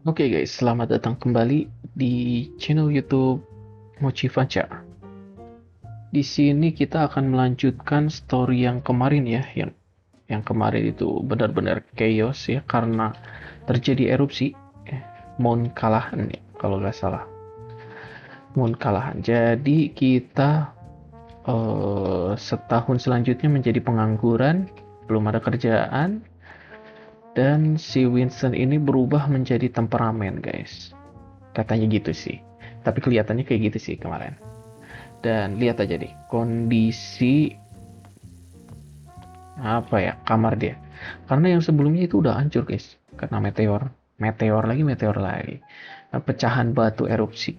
Oke guys, selamat datang kembali di channel YouTube Mochi Fajar. Di sini kita akan melanjutkan story yang kemarin ya, yang kemarin itu benar-benar chaos ya karena terjadi erupsi Mount Kalahan ya, kalau nggak salah. Mount Kalahan. Jadi kita setahun selanjutnya menjadi pengangguran, belum ada kerjaan, dan si Winston ini berubah menjadi temperamen guys. Katanya gitu sih. Tapi kelihatannya kayak gitu sih kemarin. Dan lihat aja deh kondisi apa ya kamar dia. Karena yang sebelumnya itu udah hancur guys. Karena meteor lagi. Pecahan batu erupsi.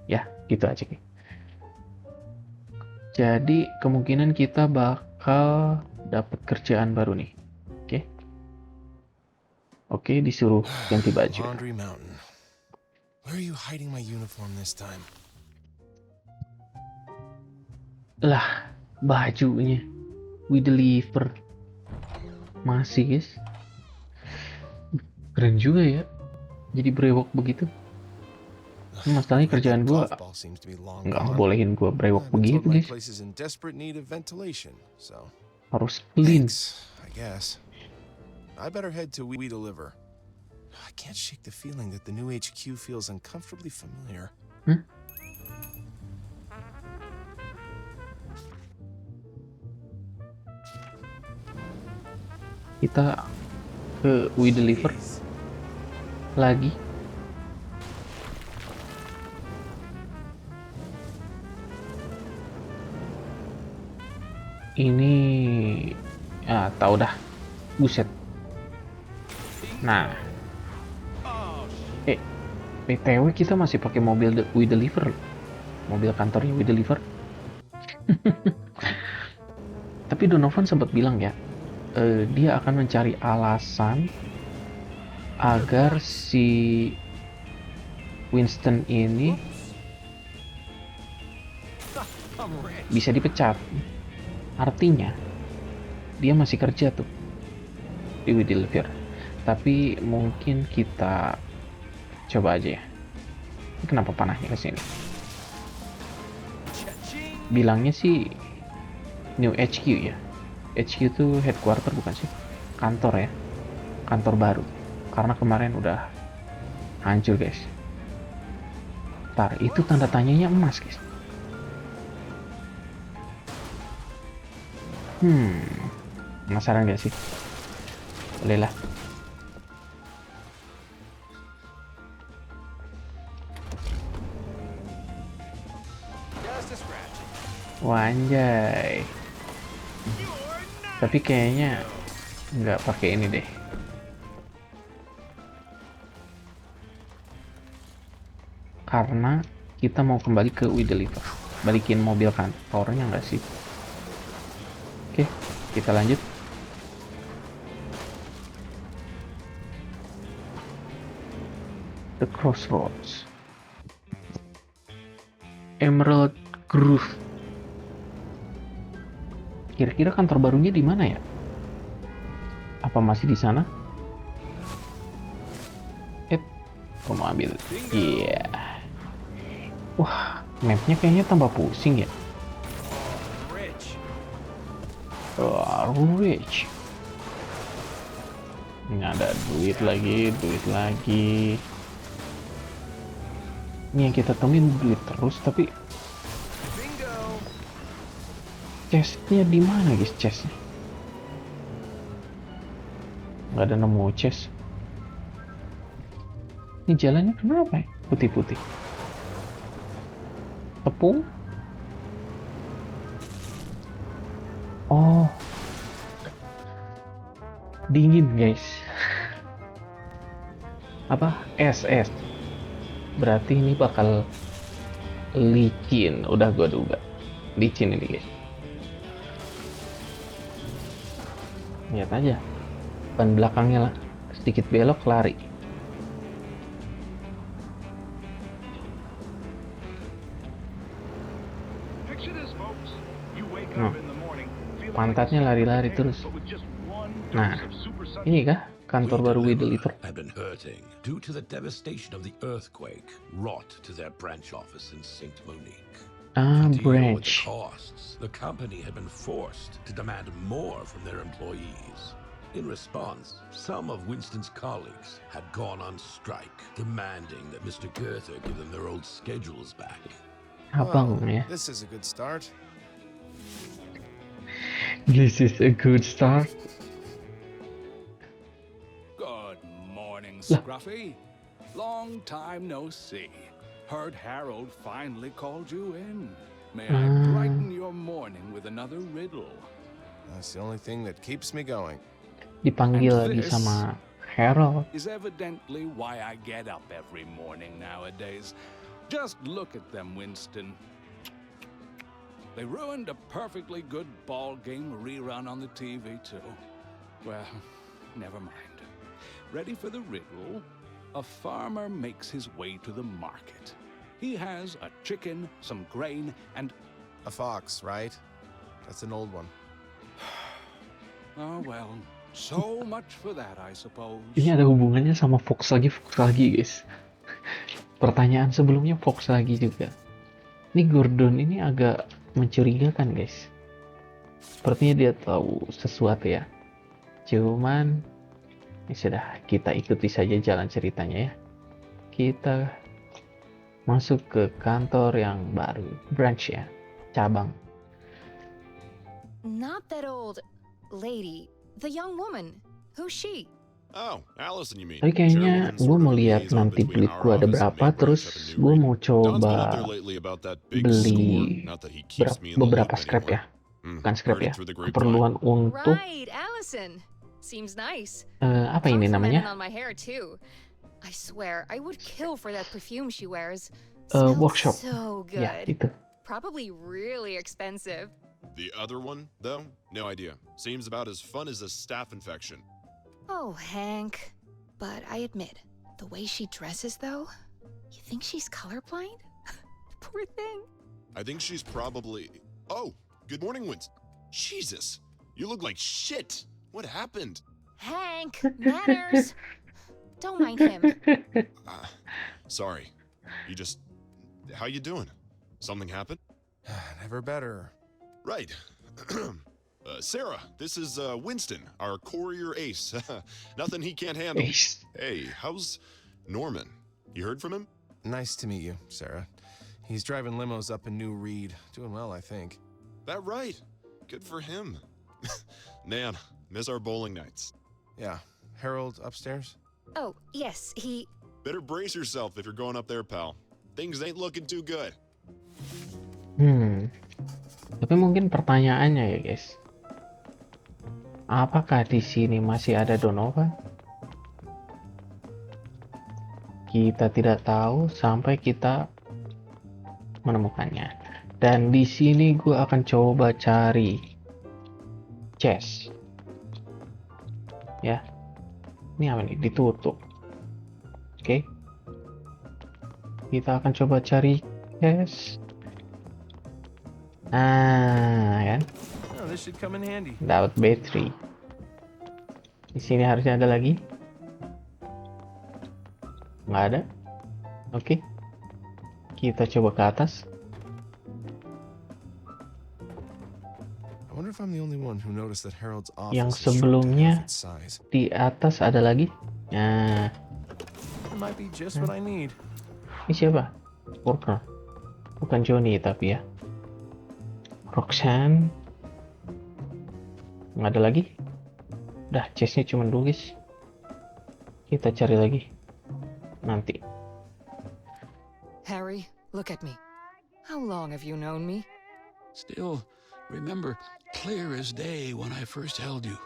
Ya gitu aja. Jadi kemungkinan kita bakal dapat kerjaan baru nih. Oke. Oke, disuruh ganti baju. Laundry Mountain. Where are you hiding my uniform this time? Lah, bajunya we deliver. Masih guys. Keren juga ya. Jadi brewok begitu. Masalahnya But kerjaan that gue golf ball seems to be long nggak gone. ngebolehin gue brewok I've been told begitu my guys. place is in desperate need of ventilation, so Harus clean. thanks, I guess. I better head to We Deliver. I can't shake the feeling that the new HQ feels uncomfortably familiar. Hmm? Kita ke We Deliver lagi. Ini tahu dah. Buset. Nah, PTW kita masih pakai mobil We Deliver. Mobil kantornya We Deliver. Tapi Donovan sempat bilang ya, dia akan mencari alasan agar si Winston ini bisa dipecat. Artinya dia masih kerja tuh di We Deliver. Tapi mungkin kita coba aja ya. Ini kenapa panahnya ke sini? Bilangnya sih New HQ ya. HQ itu headquarter bukan sih? Kantor ya. Kantor baru. Karena kemarin udah hancur guys. Ntar itu tanda tanyanya emas guys. Penasaran gak sih? Boleh lah. Wanjay. Tapi kayaknya nggak pakai ini deh. Karena kita mau kembali ke We Deliver. Balikin mobil kantornya nggak sih? Oke, kita lanjut. The Crossroads. Emerald Grove. Kira-kira kantor barunya di mana ya? Apa masih di sana? Aku mau ambil. Iya. Wah, mapnya kayaknya tambah pusing ya. Wah, rich. Ini ada duit lagi. Ini yang kita temuin duit terus, tapi chestnya di mana guys? Chestnya nggak ada nemu chest. Ini jalannya kenapa ya? Putih-putih. Tepung. Oh, dingin guys. Apa? Es. Berarti ini bakal licin. Udah gua duga. Licin ini guys. Lihat aja. Ban belakangnya lah. Sedikit belok lari. Pantatnya lari-lari terus. Nah, ini kah kantor baru Weedle itu. Had been hurting due to the devastation of the earthquake wrought to their branch office in St. Monique. Ah, To deal with the branch. costs, the company had been forced to demand more from their employees. In response, some of Winston's colleagues had gone on strike, demanding that Mr. Goethe give them their old schedules back. Abang ya. This is a good start. This is a good start. Good morning, Scruffy. Long time no see. Heard Harold finally called you in. May I brighten your morning with another riddle? That's the only thing that keeps me going. Dipanggil And lagi this- sama Harold. Is evidently why I get up every morning nowadays. Just look at them, Winston. They ruined a perfectly good ball game rerun on the TV, too. Well, never mind. Ready for the riddle? A farmer makes his way to the market. He has a chicken, some grain, and... A fox, right? That's an old one. Oh, well, so much for that, I suppose. Ini ada hubungannya sama Fox lagi guys. Pertanyaan sebelumnya Fox lagi juga. Ini Gordon ini agak mencurigakan guys. Sepertinya dia tahu sesuatu ya. Cuman ya sudah, kita ikuti saja jalan ceritanya ya. Kita masuk ke kantor yang baru, branch ya, cabang. Not that old lady, the young woman. Who's she? Oh, Allison, you mean? Tapi kayaknya Geraldine gue sort of mau lihat liaison nanti between duit our gue ada office and berapa, Main terus Branch at the gue New mau Read. Don's been up coba there lately about that big score. beli Not that he keeps me in the beberapa loop scrap ya, anymore. bukan scrap Heard it ya, through the grapevine. keperluan untuk Right, Allison. Seems nice. apa ini Complimented namanya? on my hair too. I swear, I would kill for that perfume she wears. Workshop. So Ya good. itu. Probably really expensive. The other one, though, no idea. Seems about as fun as a staph infection. Oh, Hank. But I admit, the way she dresses though, you think she's colorblind? Poor thing. I think she's probably. Oh, good morning, Winston. Jesus, you look like shit. What happened? Hank, manners. Don't mind him. Sorry. You just. How you doing? Something happened? Never better. Right. Sarah, this is Winston, our courier ace. Nothing he can't handle. Ace. Hey, how's Norman? You heard from him? Nice to meet you, Sarah. He's driving limos up in New Reed. Doing well, I think. That right. Good for him. Man, miss our bowling nights. Yeah. Harold upstairs? Oh, yes, he. Better brace yourself if you're going up there, pal. Things ain't looking too good. Tapi mungkin pertanyaannya ya guys, apakah di sini masih ada Donovan? Kita tidak tahu sampai kita menemukannya. Dan di sini gue akan coba cari chest. Ya, ini apa nih? Ditutup. Oke. Kita akan coba cari chest. Nah, kan? Oh, this should come in handy. Dapat battery. Di sini harusnya ada lagi. Nggak ada. Oke. Kita coba ke atas. I wonder if I'm the only one who noticed that Harold's office Yang is shrunk to sebelumnya half its size. di atas ada lagi. Nah, It might be just what I need. ini siapa? Worker. Bukan Johnny tapi ya. Roxanne. Nggak ada lagi. Udah, chestnya cuma dua guys. Kita cari lagi. Nanti. Harry, look at me. How long have you known me? Still remember clear as day when I first held you.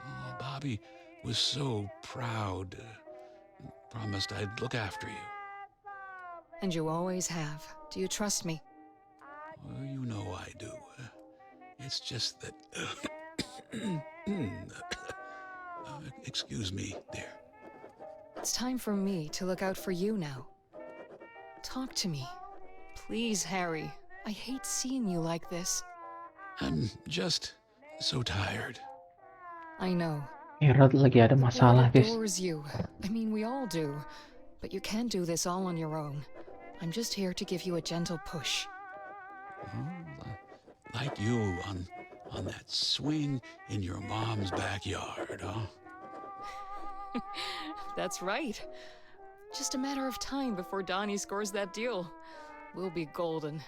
Oh, Bobby was so proud. Promised I'd look after you. And you always have. Do you trust me? Well, you know I do. It's just that. Excuse me, dear. It's time for me to look out for you now. Talk to me. Please, Harry. I hate seeing you like this. I'm just so tired. I know. Harold lagi ada The board masalah, guys. adores you. I mean, we all do. But you can't do this all on your own. I'm just here to give you a gentle push. Like you on that swing in your mom's backyard, huh? That's right. Just a matter of time before Donnie scores that deal. We'll be golden.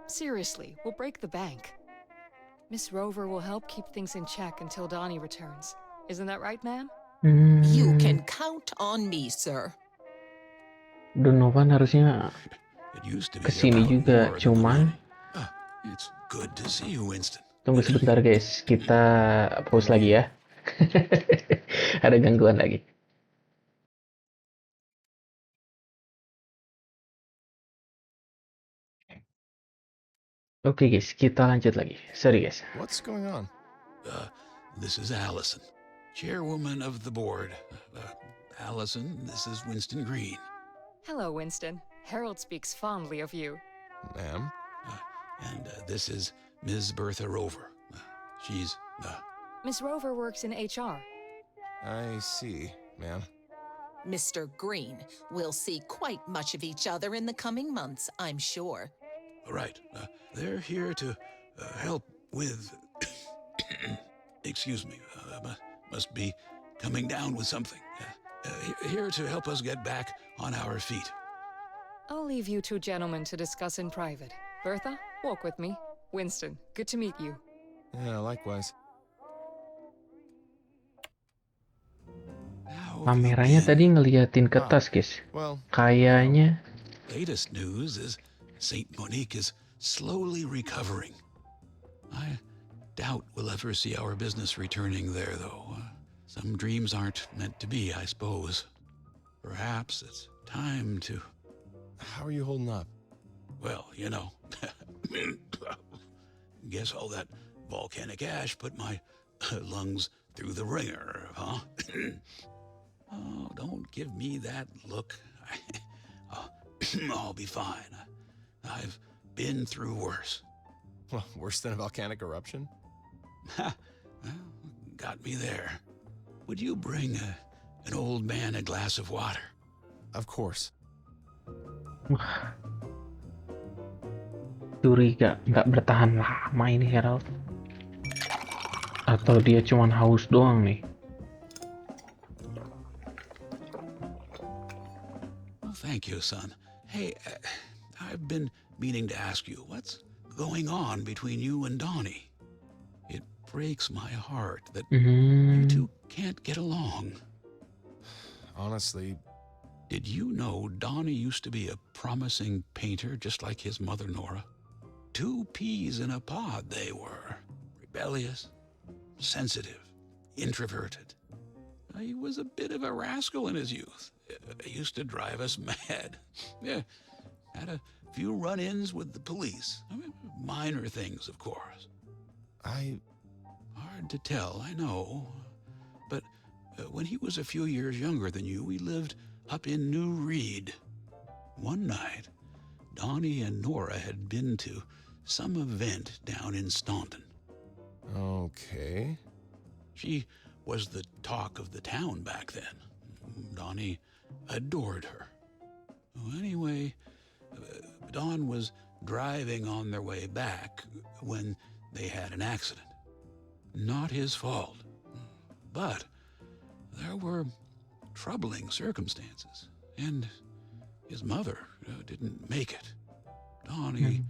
Seriously, we'll break the bank. Miss Rover will help keep things in check until Donnie returns. Isn't that right, ma'am? You Hmm, can count on me, sir. Donovan harusnya It used to be kesini about juga, more than the cuman money. It's good to see you, Winston. tunggu sebentar, guys. Kita pause lagi ya. Ada gangguan lagi. Oke, guys, kita lanjut lagi. Sorry, guys. What's going on? This is Allison, chairwoman of the board. Allison, this is Winston Green. Hello, Winston. Harold speaks fondly of you. Ma'am? And this is Ms. Bertha Rover. She's, Miss Rover works in HR. I see, ma'am. Mr. Green, we'll see quite much of each other in the coming months, I'm sure. right. They're here to help with. Excuse me. Must be coming down with something. Here to help us get back on our feet. I'll leave you two gentlemen to discuss in private. Bertha, walk with me. Winston, good to meet you. Yeah, likewise. How have you Kameranya been? tadi ngeliatin ke tas, guys. Well, Kayaknya Latest news is Saint Monique is slowly recovering. I doubt we'll ever see our business returning there, though. Some dreams aren't meant to be, I suppose. Perhaps it's time to, how are you holding up? well, you know. Guess all that volcanic ash put my lungs through the ringer, huh? Oh, don't give me that look. I'll be fine. I've been through worse. Well, worse than a volcanic eruption? Well, got me there. Would you bring an old man a glass of water? Of course. curiga nggak bertahan lama ini Harold. Atau dia cuman haus doang nih. Well, thank you, son. Hey, I've been meaning to ask you, what's going on between you and Donnie? It breaks my heart that you two can't get along. Honestly, Did you know Donnie used to be a promising painter just like his mother Nora? Two peas in a pod they were. Rebellious, sensitive, introverted. He was a bit of a rascal in his youth. He used to drive us mad. Yeah, had a few run-ins with the police. I mean, minor things, of course. Hard to tell, I know. But when he was a few years younger than you, we lived up in New Reed. One night, Donnie and Nora had been to some event down in Staunton. okay. She was the talk of the town back then. Donnie adored her. Anyway, Don was driving on their way back when they had an accident. Not his fault. But there were troubling circumstances, and his mother didn't make it. Donnie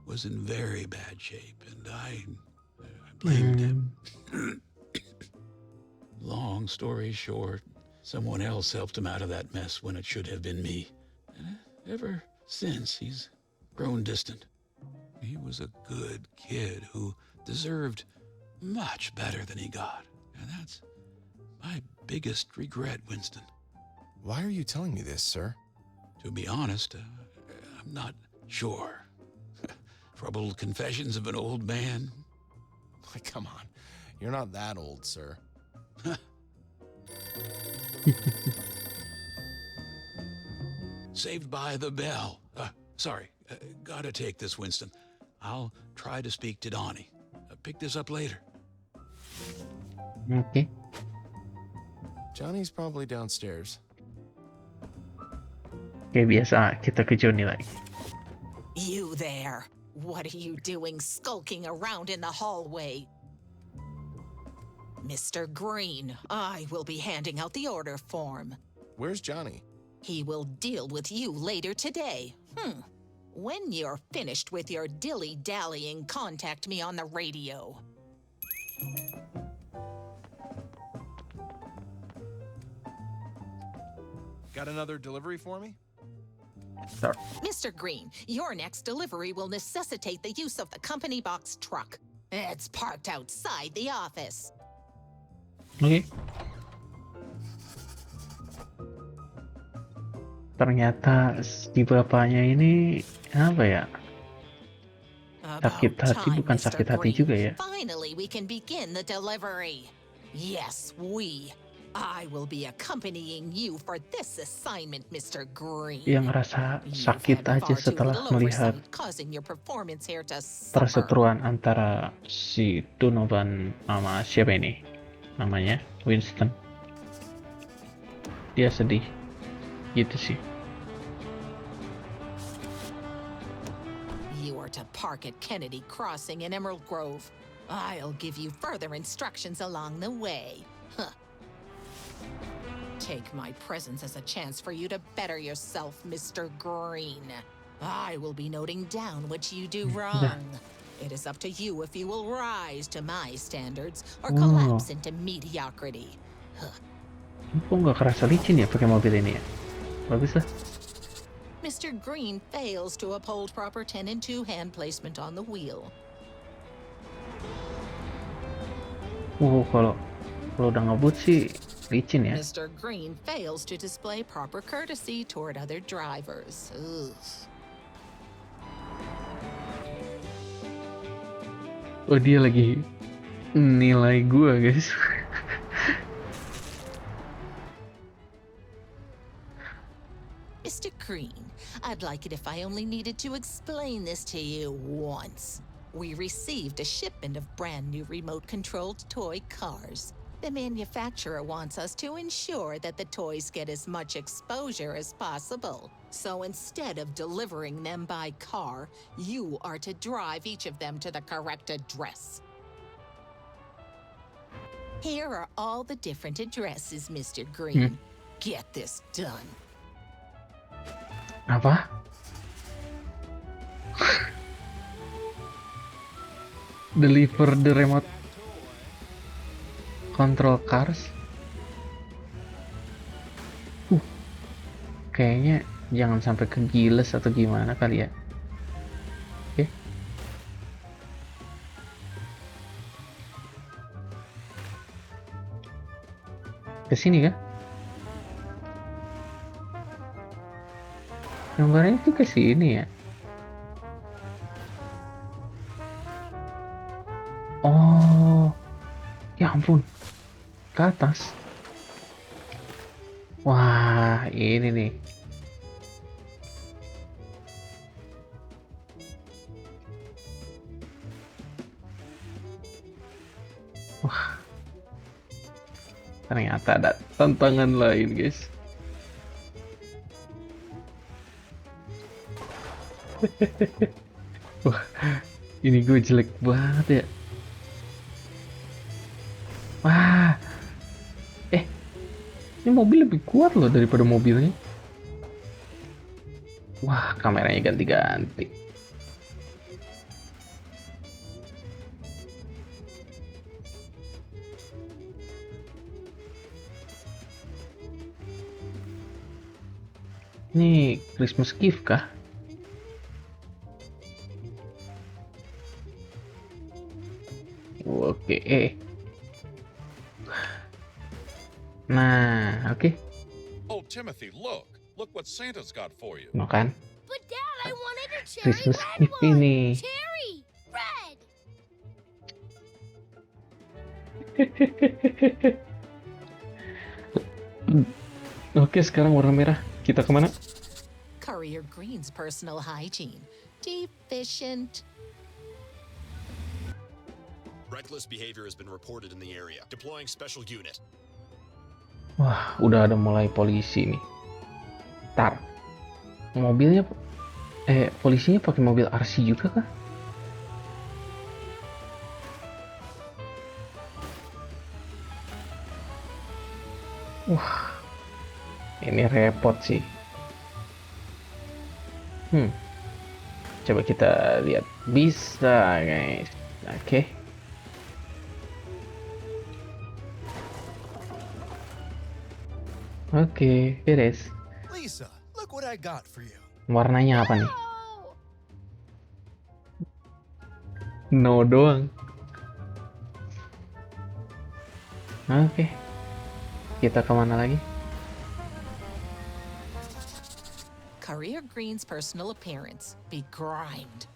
was in very bad shape, and I blamed him. Long story short, someone else helped him out of that mess when it should have been me. And ever since, he's grown distant. He was a good kid who deserved much better than he got. And that's my biggest regret, Winston. Why are you telling me this, sir? To be honest, I'm not sure. Troubled confessions of an old man. Like, come on. You're not that old, sir. Saved by the bell. Sorry, gotta take this, Winston. I'll try to speak to Donnie. Pick this up later. Oke. Johnny's probably downstairs. Kayak biasa, kita ke Johnny lagi. You there. What are you doing skulking around in the hallway? Mr. Green, I will be handing out the order form. Where's Johnny? He will deal with you later today. When you're finished with your dilly-dallying, contact me on the radio. Got another delivery for me? Sir. Mr. Green, your next delivery will necessitate the use of the company box truck. It's parked outside the office. Oke. Ternyata si bapaknya ini apa ya? Sakit hati bukan sakit hati juga ya. Finally, we can begin the delivery. Yes, I will be accompanying you for this assignment, Mr. Green. Yang ngerasa sakit aja setelah melihat perseteruan antara si Donovan sama siapa ini? Namanya Winston. Dia sedih. Gitu sih. You are to park at Kennedy Crossing in Emerald Grove. I'll give you further instructions along the way. Take my presence as a chance for you to better yourself, Mr. Green. I will be noting down what you do wrong. It is up to you if you will rise to my standards or collapse into mediocrity. Kok nggak kerasa licin ya pakai mobil ini ya? Bagus lah. Mr. Green fails to uphold proper 10 and 2 hand placement on the wheel. Kalau udah ngebut sih licin ya. Mr. Green fails to display proper courtesy toward other drivers. Oh, dia lagi nilai gua, guys. Mr. Green, I'd like it if I only needed to explain this to you once. We received a shipment of brand new remote-controlled toy cars. The manufacturer wants us to ensure that the toys get as much exposure as possible. So instead of delivering them by car, you are to drive each of them to the correct address. Here are all the different addresses, Mr. Green. Get this done. Apa? Deliver the remote control cars. Kayaknya jangan sampai kegiles atau gimana kali ya. Oke. Kesini kah? Gambarnya itu ke sini ya. Oh, ya ampun, ke atas. Wah, ini nih. Wah, ternyata ada tantangan lain, guys. Wah, ini gue jelek banget ya. Wah, ini mobil lebih kuat loh daripada mobilnya. Wah, kameranya ganti-ganti. Ini Christmas gift kah? Oke. Nah, oke. Oh, Timothy, look what Santa's got for you. No kan? But Dad, I wanted a cherry Christmas red gift one. ini. Cherry red. Oke, sekarang warna merah. Kita kemana? Courier Green's personal hygiene. Deficient. Reckless behavior has been reported in the area. Deploying special unit. Wah, udah ada mulai polisi nih. Tar, mobilnya, polisinya pakai mobil RC juga kah? Wah, ini repot sih. Coba kita lihat. Bisa, guys. Oke. Oke, beres. Lisa, look what I got for you. Warnanya apa nih? No doang. Oke. Kita kemana lagi? Career Green's personal appearance. Be grimed.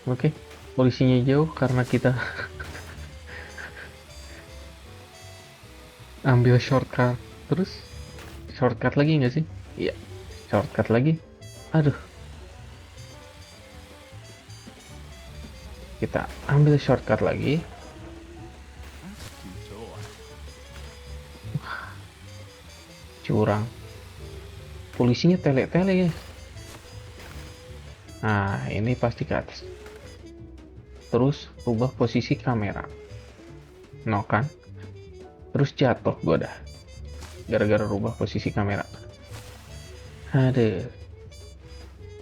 Oke. Polisinya jauh karena kita ambil shortcut. Terus shortcut lagi nggak sih? Iya, shortcut lagi. Aduh. Kita ambil shortcut lagi. Curang. Polisinya tele-tele ya. Nah, ini pasti ke atas. Terus rubah posisi kamera. No kan? Terus jatuh gua dah. Gara-gara rubah posisi kamera. Aduh.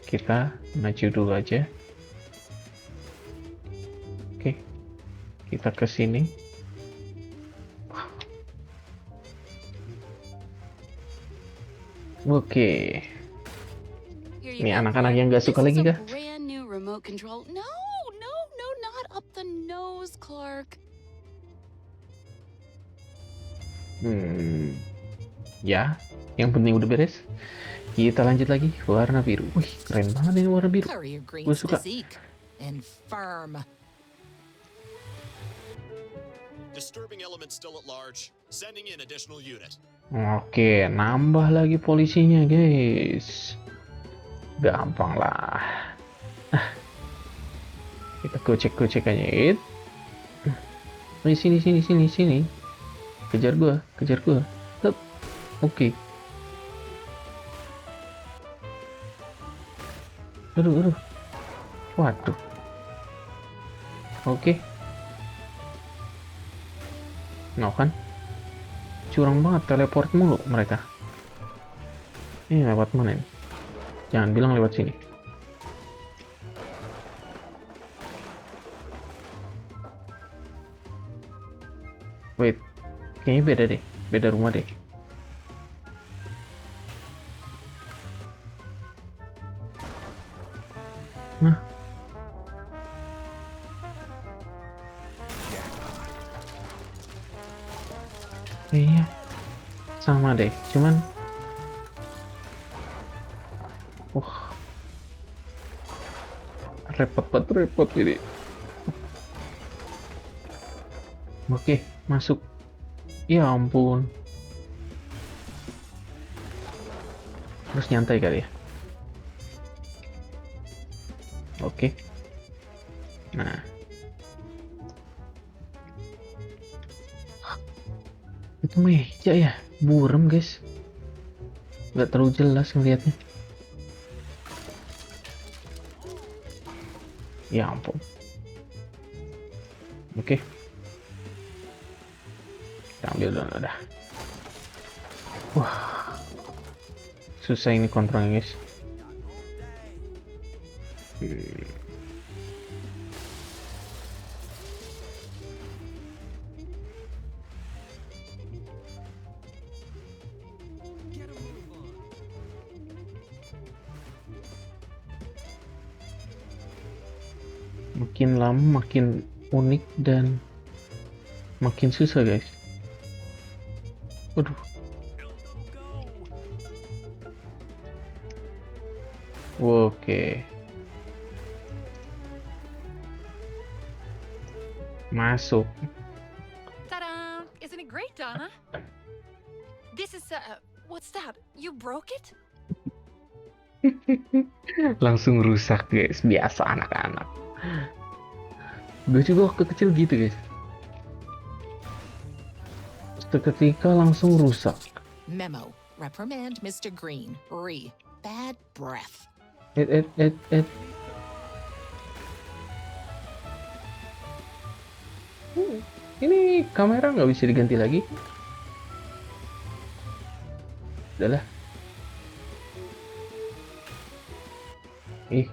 Kita maju dulu aja. Oke. Kita ke sini. Oke. Ini anak-anak yang gak suka lagi kah? Brand new remote control. No, not up the nose, Clark. Ya, yang penting udah beres. Kita lanjut lagi. Warna biru. Wih, keren banget ini warna biru. Gue suka. And firm. Disturbing element still at large. Sending in additional unit. Oke, nambah lagi polisinya, guys. Gampang lah. Kita gocek-gocek aja. Sini. Kejar gua. Hup. Oke. Aduh. Waduh. Oke. No kan? Curang banget, teleport mulu mereka. Ini lewat mana ini? Jangan bilang lewat sini. Wait, kayaknya beda deh. Beda rumah deh. Nah. Iya. Sama deh, cuman repot ini. Oke, masuk. Ya ampun. Terus nyantai kali ya. Oke. Nah. Itu meja ya, buram guys. Nggak terlalu jelas ngelihatnya. Ya ampun. Oke. Kita ambil dulu dah. Wah. Susah ini kontrolnya guys. Makin lama makin unik dan makin susah guys. Waduh. Oke. Masuk. Ta-da! Isn't it great, Donna? This is what's that? You broke it? Langsung rusak guys, biasa anak-anak. Gue juga waktu kecil gitu guys. Seketika langsung rusak. Memo. Reprimand Mr. Green. Bad breath. Et. Ini kamera nggak bisa diganti lagi. Udahlah. Ih.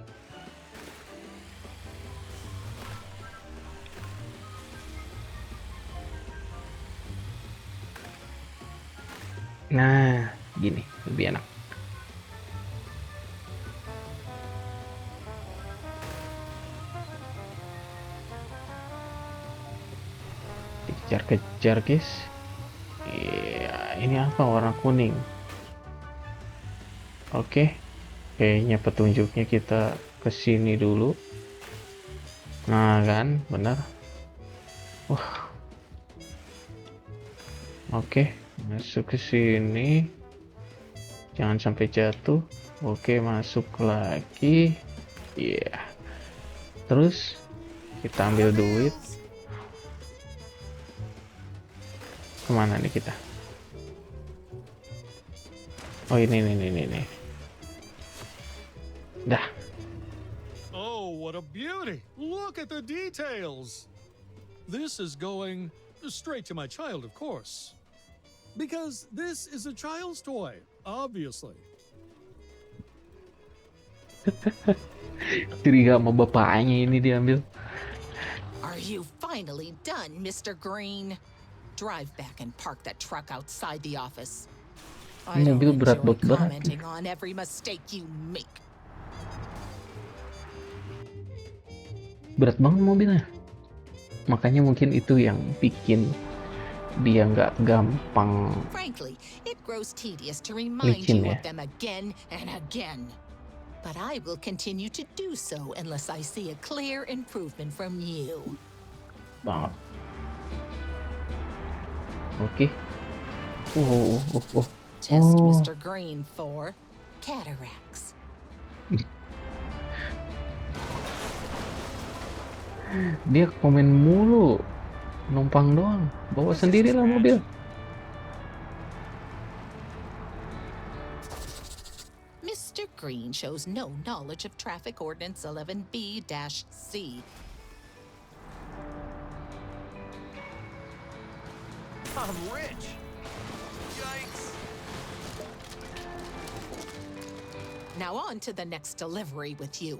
Nah, gini lebih enak. Kejar-kejar guys. Iya, ini apa warna kuning? Oke, kayaknya petunjuknya kita ke sini dulu. Nah kan, benar. Wah. Oke, masuk ke sini. Jangan sampai jatuh. Oke, masuk lagi. Iya. Terus kita ambil duit. Kemana nih kita? Oh ini. Dah. Oh, what a beauty! Look at the details! This is going straight to my child, of course. Because this is a child's toy, obviously. Curiga sama bapaknya ini diambil. Are you finally done, Mr. Green? Drive back and park that truck outside the office. I don't Mobil berat enjoy berat. commenting on every mistake you make. Berat banget mobilnya. Makanya mungkin itu yang bikin dia nggak gampang Frankly, it grows tedious to remind licin you ya. of them again and again. But I will continue to do so unless I see a clear improvement from you. Banget. Oke. Oh. Test Mr. Green for cataracts. Dia komen mulu. Numpang doang. Bawa sendiri lah mobil. Mr. Green shows no knowledge of Traffic Ordinance 11B-C. I'm rich! Yikes! Now on to the next delivery with you.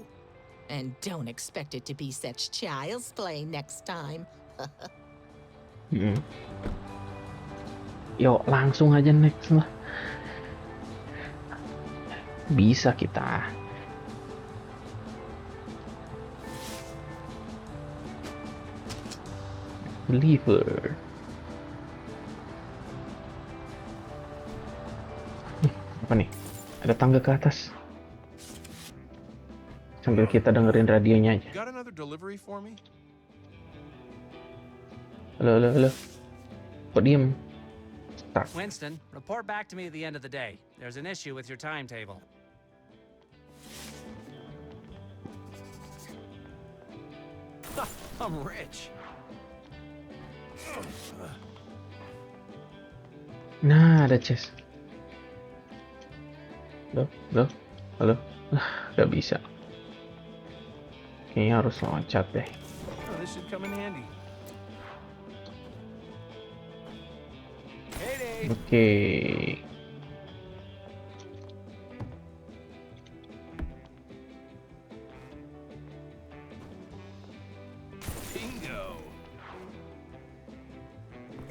And don't expect it to be such child's play next time. Yuk langsung aja next lah. Bisa kita. Deliver. Apa nih? Ada tangga ke atas. Sambil kita dengerin radionya aja. Got another delivery for me? Halo. Kok diem? Start. Winston, report back to me at the end of the day. There's an issue with your timetable. I'm rich! Nah, ada chest. Halo. Gak bisa. Kayaknya harus loncat deh. Oh, this should come in handy. Oke.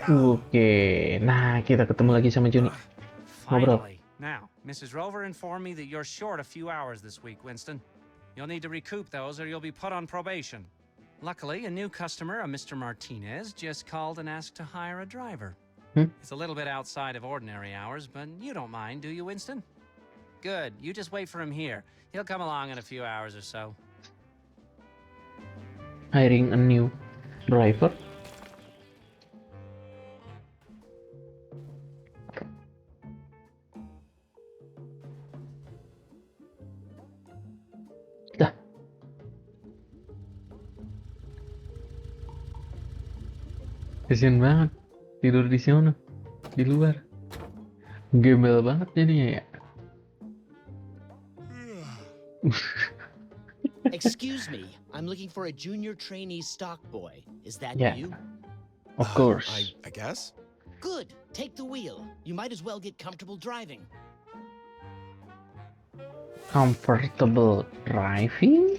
Oke. Nah, kita ketemu lagi sama Juni. Ngobrol. Finally. Now, Mrs. Rover informed me that you're short a few hours this week, Winston. You'll need to recoup those or you'll be put on probation. Luckily, a new customer, a Mr. Martinez, just called and asked to hire a driver. It's a little bit outside of ordinary hours, but you don't mind, do you, Winston? Good. You just wait for him here. He'll come along in a few hours or so. Hiring a new driver. Kasian banget tidur di sana, di luar. Gembel banget jadinya ya. Excuse me, I'm looking for a junior trainee stock boy. Is that Yeah. you? Of course. I guess? Good. Take the wheel. You might as well get comfortable driving. Comfortable driving?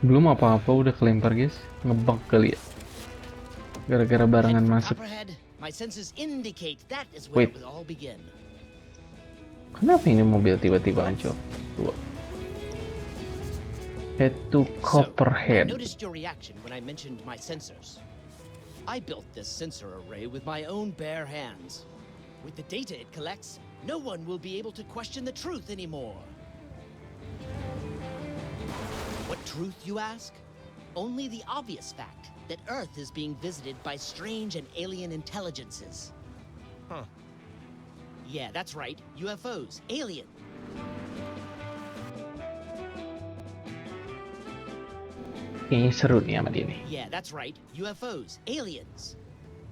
Belum apa-apa udah kelempar guys. Ngebug kali ya. Gara-gara barengan masuk. Copperhead, my senses indicate that is where Wait. it will all begin. Kenapa ini mobil tiba-tiba hancur? Tuh. Head to I Copperhead. noticed your reaction when I mentioned my sensors. I built this sensor array with my own bare hands. With the data it collects, no one will be able to question the truth anymore. What truth, you ask? Only the obvious fact that Earth is being visited by strange and alien intelligences. Huh. Yeah, that's right. UFOs. Alien. Kayaknya seru nih sama dia nih. Yeah, that's right. UFOs. Aliens.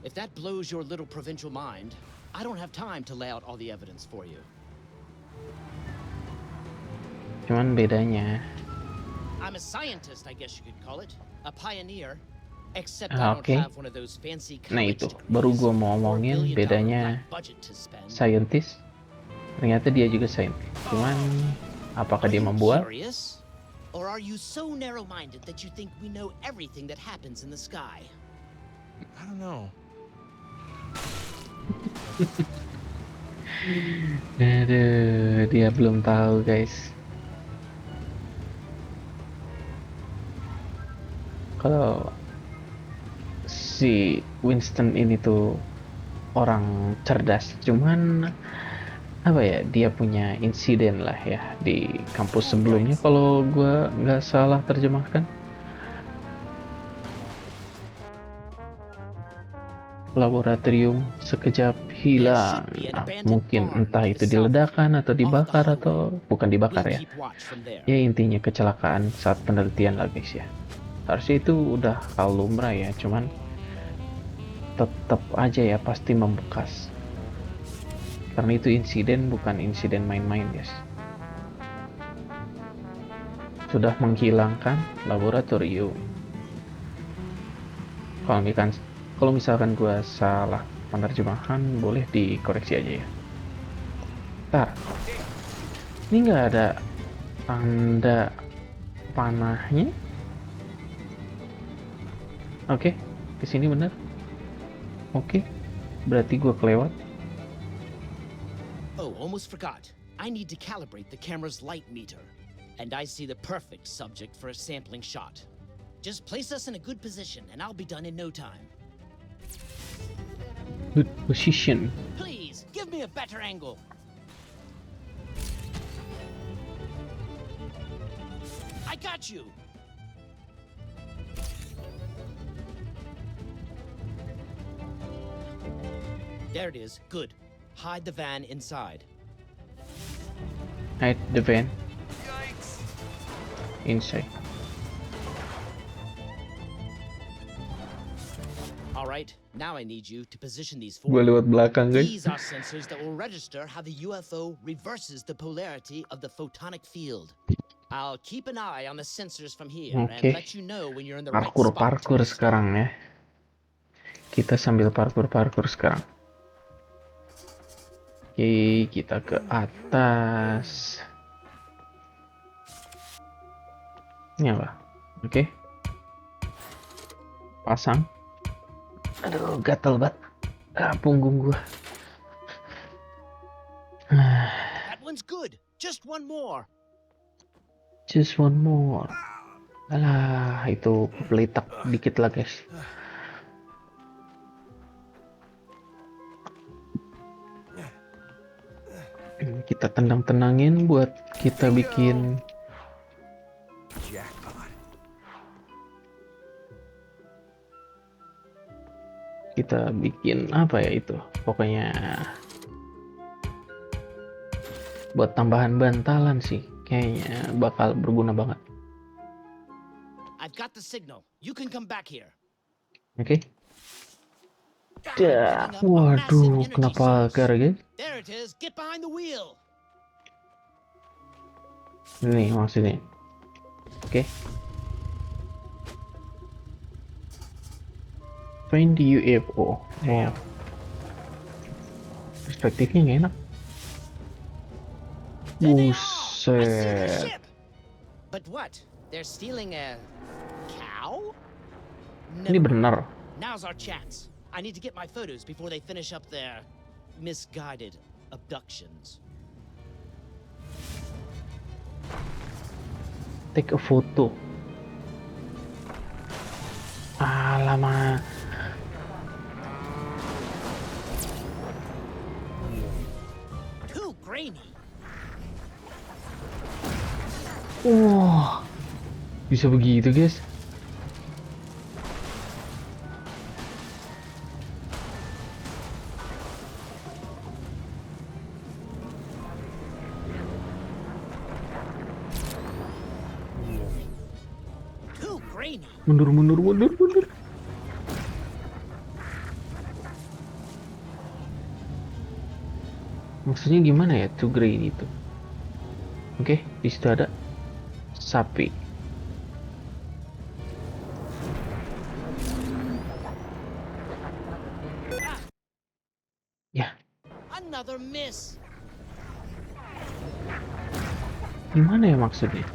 If that blows your little provincial mind, I don't have time to lay out all the evidence for you. Cuman bedanya. I'm a scientist, I guess you could call it. A pioneer. Except Ah, I don't oke. have one of those fancy Nah college itu, degrees baru gua mau or ngomongin billion-dollar bedanya black budget to spend. scientist. Ternyata dia juga scientist. Cuman apakah dia membuat? Curious? Or are you so narrow-minded that you think we know everything that happens in the sky? I don't know. Aduh, dia belum tahu guys. Kalau si Winston ini tuh orang cerdas, cuman apa ya, dia punya insiden lah ya di kampus sebelumnya kalau gua nggak salah terjemahkan. Laboratorium sekejap hilang. Nah, mungkin entah itu diledakkan atau dibakar atau bukan dibakar ya. Ya intinya kecelakaan saat penelitian lah guys ya. Harusnya itu udah hal lumrah ya, cuman tetap aja ya pasti membekas. Karena itu insiden bukan insiden main-main guys. Sudah menghilangkan laboratorium. Kalau misalkan gue salah penerjemahan, boleh dikoreksi aja ya. Ntar, ini nggak ada tanda panahnya. Oke, kesini bener. Oke, berarti gue kelewat. Oh, almost forgot. I need to calibrate the camera's light meter. And I see the perfect subject for a sampling shot. Just place us in a good position and I'll be done in no time. Good position. Please, give me a better angle. I got you. There it is. Good. Hide the van inside. Hide the van. Inside. All right. Now I need you to position these four. Gue lewat belakang guys. These are sensors that will register how the UFO reverses the polarity of the photonic field. I'll keep an eye on the sensors from here and Oke. let you know when you're in the right Parkur spot. sekarang ya. Kita sambil parkur sekarang. Oke, kita ke atas. Ini apa? Oke. Pasang. Aduh, gatel banget. Punggung gua. That one's good. Just one more. Just one more. Alah, itu pelitak dikit lah guys. Kita tenang-tenangin buat kita bikin apa ya itu, pokoknya buat tambahan bantalan sih, kayaknya bakal berguna banget. I've I've got the signal. You can come back here. Oke. Waduh, kenapa guys? There it is. Get behind the wheel. Ini maksudnya. Oke. Find the UFO. Oh. Perspektifnya nggak enak. Buset. But what? They're stealing a cow? Ini benar. Now's our chance. I need to get my photos before they finish up their misguided abductions. Take a photo. Alamak. Too grainy. Wah, bisa begitu guys. Mundur. Maksudnya gimana ya too green itu? Oke, di situ ada sapi. Ya. Another miss. Gimana ya maksudnya?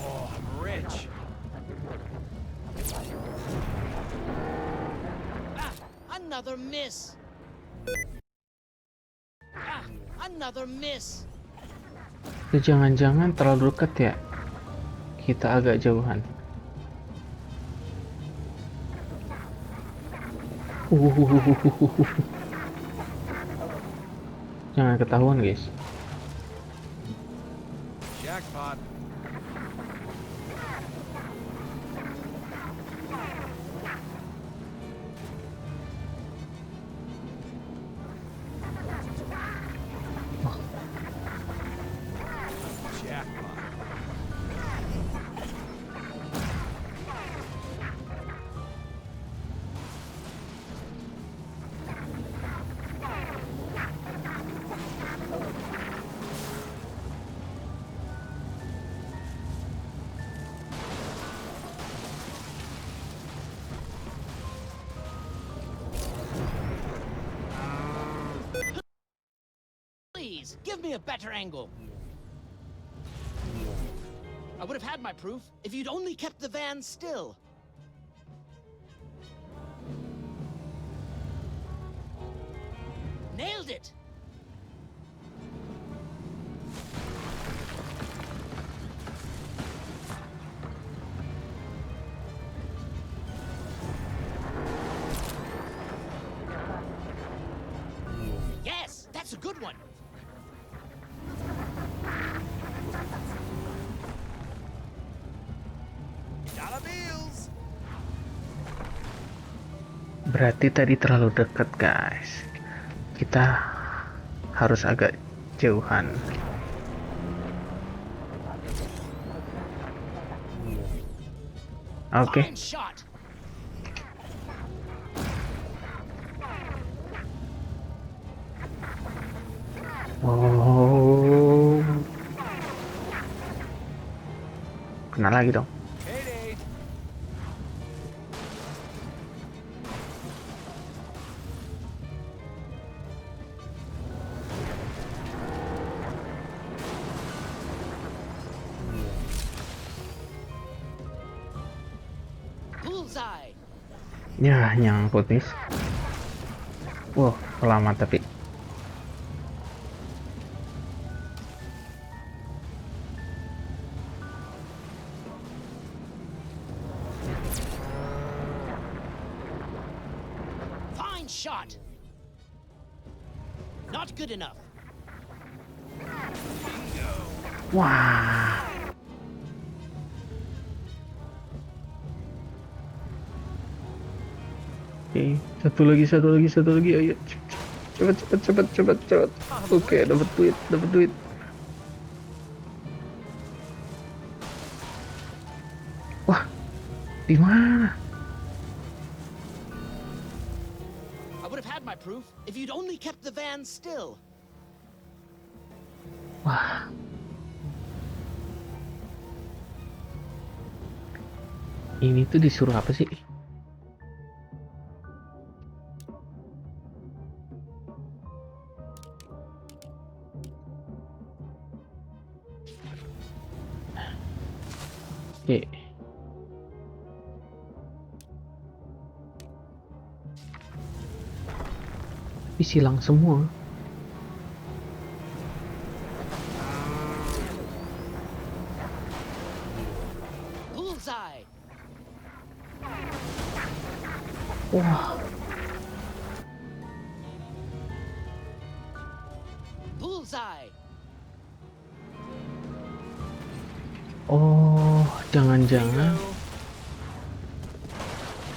Oh, I'm rich. Another miss. Another miss. Jangan-jangan terlalu dekat ya? Kita agak jauhan. Jangan ketahuan guys. Jackpot. Please, give me a better angle. I would have had my proof if you'd only kept the van still. Nailed it! Yes, that's a good one. Dollar bills. Berarti tadi terlalu dekat guys. Kita harus agak jauhan. Oke. Oh. Kena lagi dong. Ya, nyangkut nih. Wah, lama tapi. Fine shot. Not good enough. Wah. Oke, satu lagi, ayo. Cepet. Oke, dapat duit. Wah, di mana? I would have had my proof if you'd only kept the van still. Wah. Ini tuh disuruh apa sih? Oke. Tapi silang semua. Bullseye. Wah. Bullseye. Oh, jangan-jangan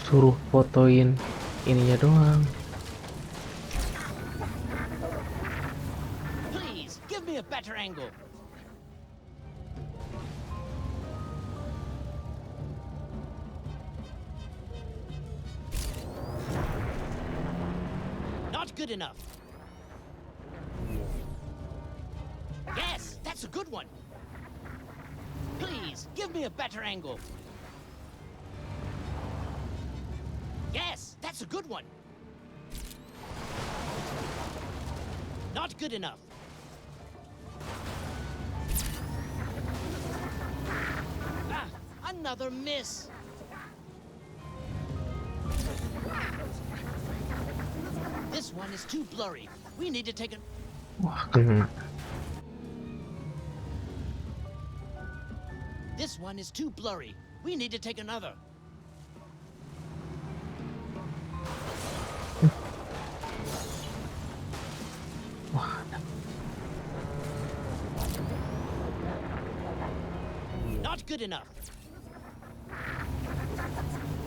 suruh fotoin ininya doang. Please, give me a better angle. Not good enough. Yes, that's a good one. Please, give me a better angle. Yes, that's a good one. Not good enough. Ah, another miss. This one is too blurry. We need to take a... Wah, kena. This one is too blurry. We need to take another. Not good enough.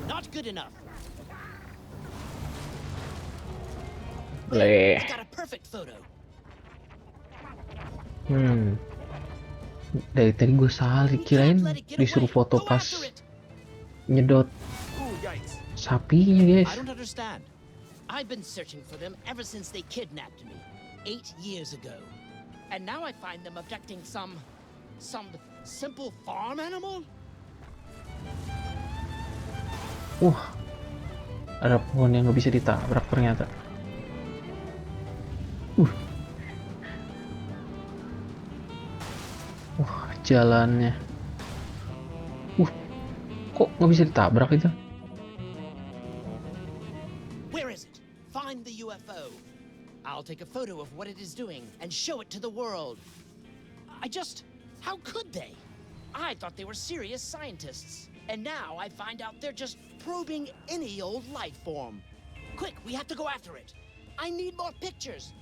Not good enough. Boleh. I got a perfect photo. Dari tadi gue salah kirain disuruh foto pas nyedot sapinya, guys. I don't understand. I've been searching for them ever since they kidnapped me 8 years ago. And now I find them abducting some simple farm animal? Wah. Ada pohon yang nggak bisa ditabrak ternyata. Wah, jalannya. Kok nggak bisa ditabrak itu? Where is it? Find the UFO. I'll take a photo of what it is doing and show it to the world. How could they? I thought they were serious scientists. And now I find out they're just probing any old life form. Quick, we have to go after it. I need more pictures.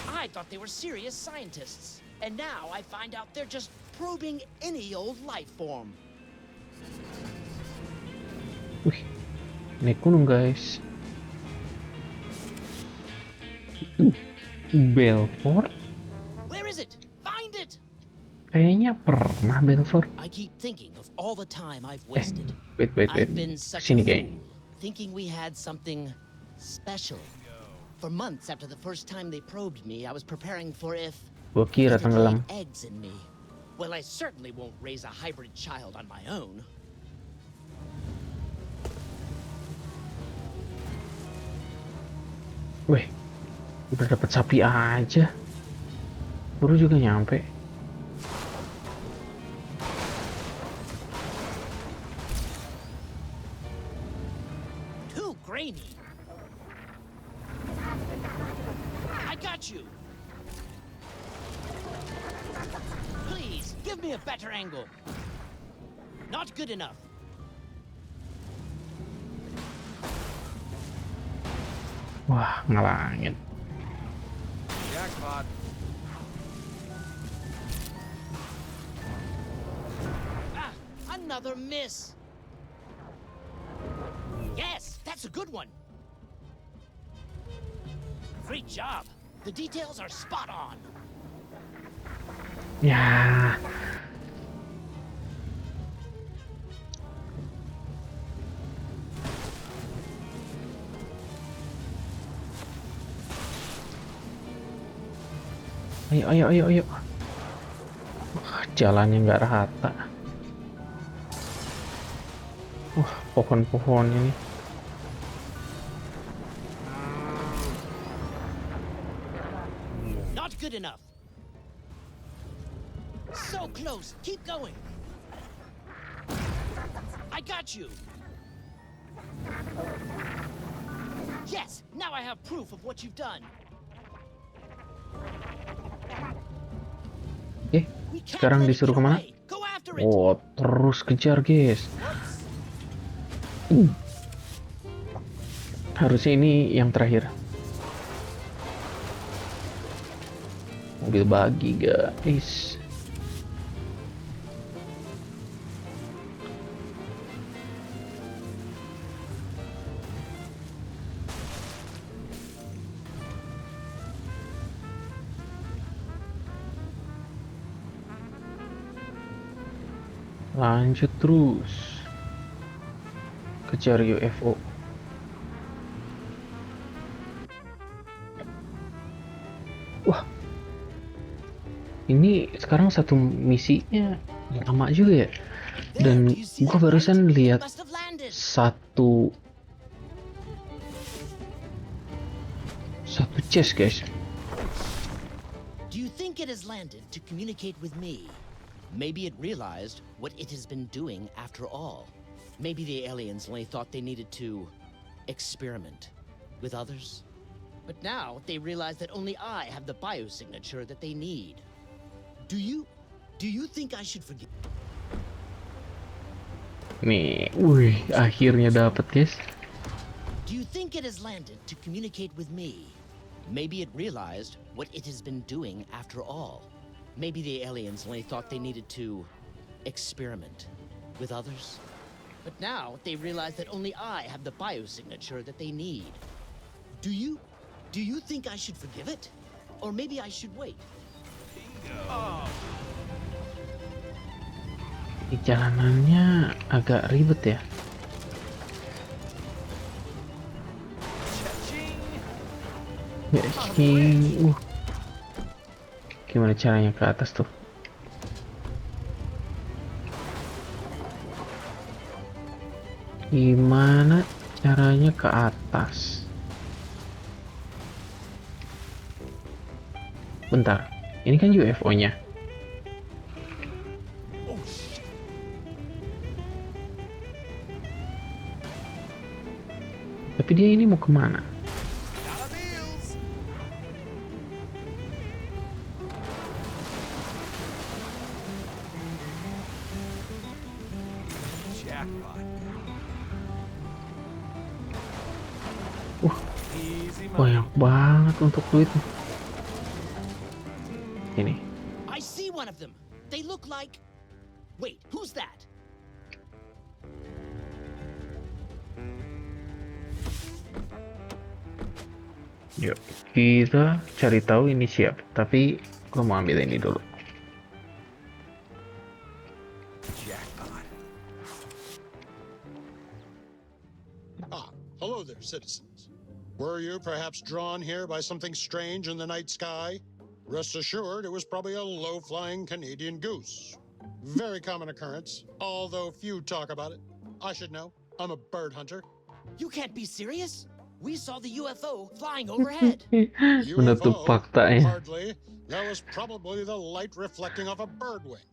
I thought they were serious scientists. And now I find out they're just probing any old life form. Wih, naik gunung, guys. Belfort? Where is it? Find it! Kayaknya pernah Belfort. I keep thinking of all the time I've wasted. Wait. I've been such Sini, a guys. fool, thinking we had something special. For months after the first time they probed me, I was preparing for if Gua kira it had tenggelam. laid eggs in me. Well, I certainly won't raise a hybrid child on my own. Weh, udah dapet sapi aja. Baru juga nyampe. Too grainy. I got you. Please, give me a better angle. Not good enough. Wah, ngalangin. Jackpot. Ah, another miss. Yes, that's a good one. Great job. The details are spot on. Ya. Ayo. Jalannya nggak rata. Wah, pohon-pohon ini. Not good enough. So close. Keep going. I got you. Yes, now I have proof of what you've done. Sekarang disuruh kemana? Oh, terus kejar, guys. Harusnya ini yang terakhir. Mobil bagi, guys. Lanjut terus. Kejar UFO. Wah. Ini sekarang satu misinya lama juga ya. Dan gua barusan lihat satu chest, guys. Do you think it has landed to communicate with me? Maybe it realized what it has been doing after all. Maybe the aliens only thought they needed to experiment with others. But now they realize that only I have the biosignature that they need. Do you think I should forgive? Nih, wih, akhirnya dapet, guys. Do you think it has landed to communicate with me? Maybe it realized what it has been doing after all. Maybe the aliens only thought they needed to experiment with others. But now they realize that only I have the biosignature that they need. Do you think I should forgive it? Or maybe I should wait? Di jalanannya agak ribet ya. Gimana caranya ke atas tuh? Gimana caranya ke atas? Bentar, ini kan UFO-nya. Tapi dia ini mau kemana? Banyak banget untuk duit. Ini. I see one of them. They look like. Wait, who's that? Yuk, kita cari tahu ini siapa. Tapi gua mau ambil ini dulu. Hello there, citizens. Were you perhaps drawn here by something strange in the night sky? Rest assured, it was probably a low-flying Canadian goose. Very common occurrence, although few talk about it. I should know. I'm a bird hunter. You can't be serious? We saw the UFO flying overhead. Menutup fakta ya. Hardly. That was probably the light reflecting off a bird wing.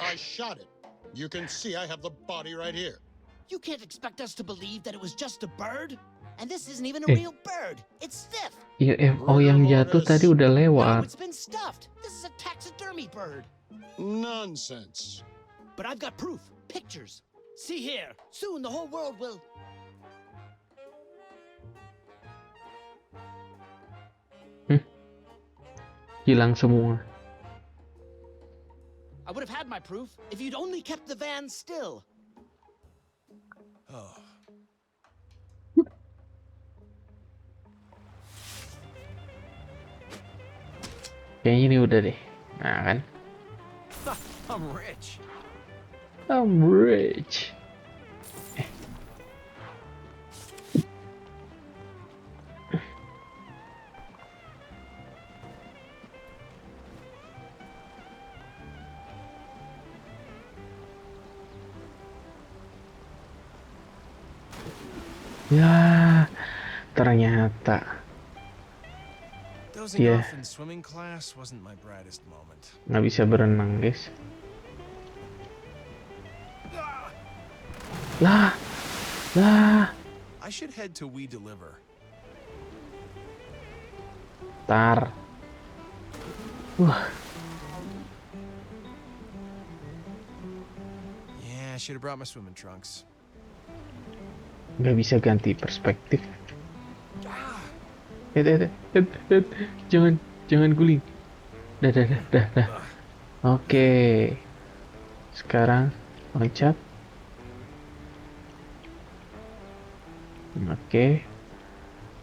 I shot it. You can see I have the body right here. You can't expect us to believe that it was just a bird? And this isn't even a real bird. It's stiff. UFO yang jatuh tadi udah lewat. It's been stuffed. This is a taxidermy bird. Nonsense. But I've got proof. Pictures. See here. Soon the whole world will... Hilang semua. I would have had my proof if you'd only kept the van still. kayaknya ini udah deh. Nah kan, I'm rich. I'm rich. Ya, ternyata Dozing dia off in swimming class wasn't my brightest moment. nggak bisa berenang, guys. Lah, I should head to We Deliver. tar. Yeah, I should have brought my swimming trunks. Nggak bisa ganti perspektif. Jangan guling. Dah. Oke. Sekarang loncat. Oke.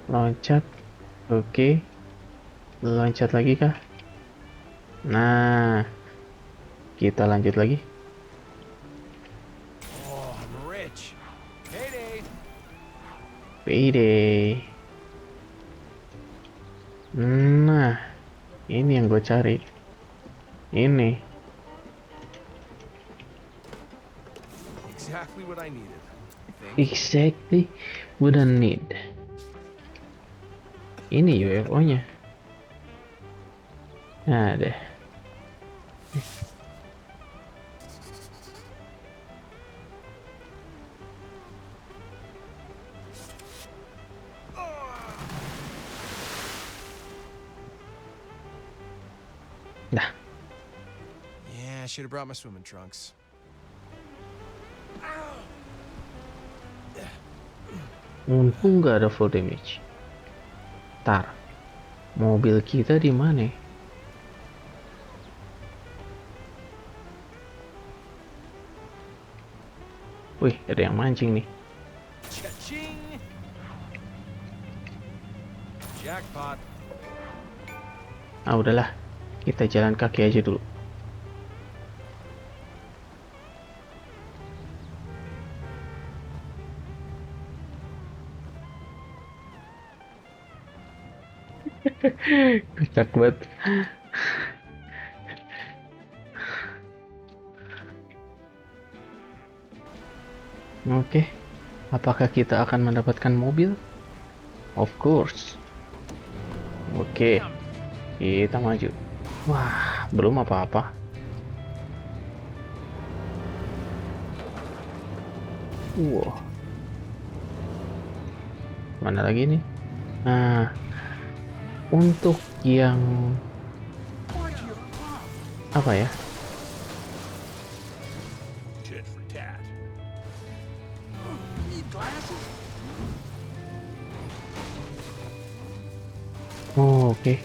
Loncat. Oke. Loncat lagi kah? Nah. Kita lanjut lagi. Oh, I'm rich. Payday. Payday. Nah, ini yang gue cari. Ini. Exactly what I needed. I think. Exactly what I need. Ini UFO-nya. Nah, deh. Dah. Yeah, I should have brought my swimming trunks. Mumpung nggak ada full damage. Tar, mobil kita di mana? Wih, ada yang mancing nih. Cha-ching! Jackpot. Ah, udahlah. Kita jalan kaki aja dulu. Kocak banget. Oke, apakah kita akan mendapatkan mobil? Of course. Oke, kita maju. Wah, belum apa-apa. Wow. Mana lagi nih? Nah, untuk yang apa ya? Tit for tat. Oh, oke.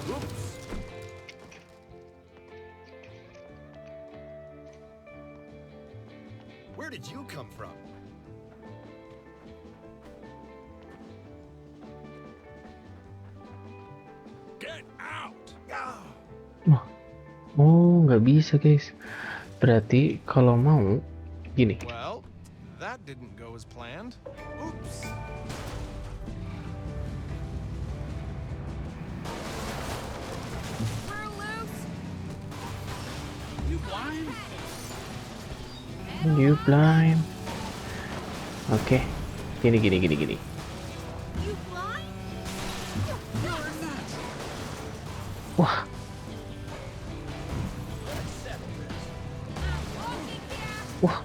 Where did you come from? Get out! Oh, nggak bisa, guys. Berarti kalau mau gini. Well, that didn't go as planned. Oops. You blind. Oke. Gini. Wah. Wah.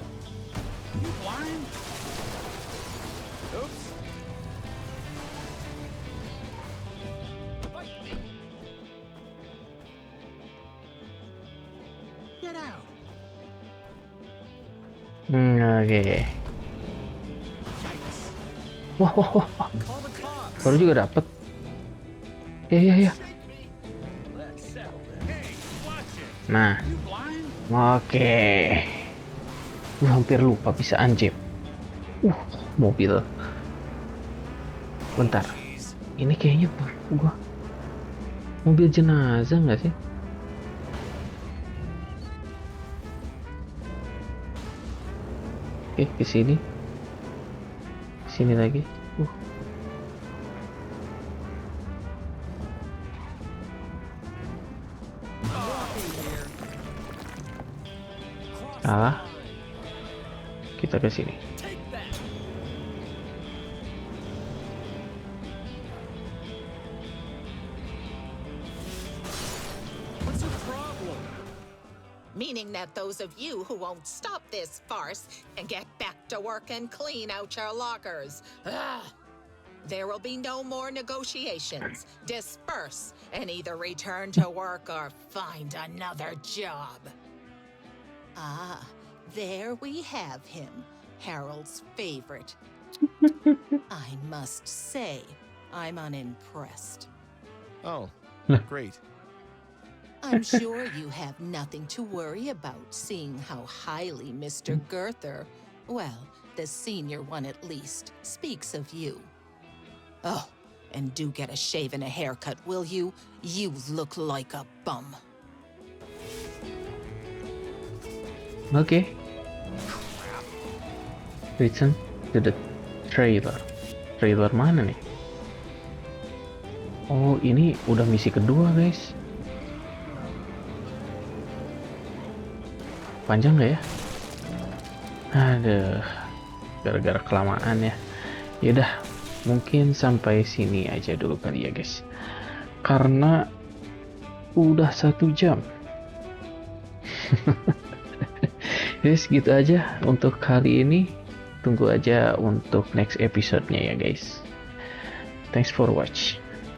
Oke. Wah. Baru juga dapet. Ya. Nah. Oke. Hampir lupa bisa anjir. Mobil. Bentar. Ini kayaknya gua mobil jenazah nggak sih? Oke, ke sini. Sini lagi. Salah. Kita ke sini. Meaning that those of you who won't stop this farce and get back to work and clean out your lockers. There will be no more negotiations. Disperse and either return to work or find another job. Ah, there we have him, Harold's favorite. I must say, I'm unimpressed. Oh, great. I'm sure you have nothing to worry about, seeing how highly Mr. Girther, well, the senior one at least, speaks of you. Oh, and do get a shave and a haircut, will you? You look like a bum. Okay. Listen to the trailer. Trailer mana nih? Oh, ini udah misi kedua, guys. Panjang nggak ya? Aduh, gara-gara kelamaan ya. Yaudah, mungkin sampai sini aja dulu kali ya guys. Karena udah 1 jam. Guys, gitu aja untuk kali ini. Tunggu aja untuk next episode-nya ya guys. Thanks for watch.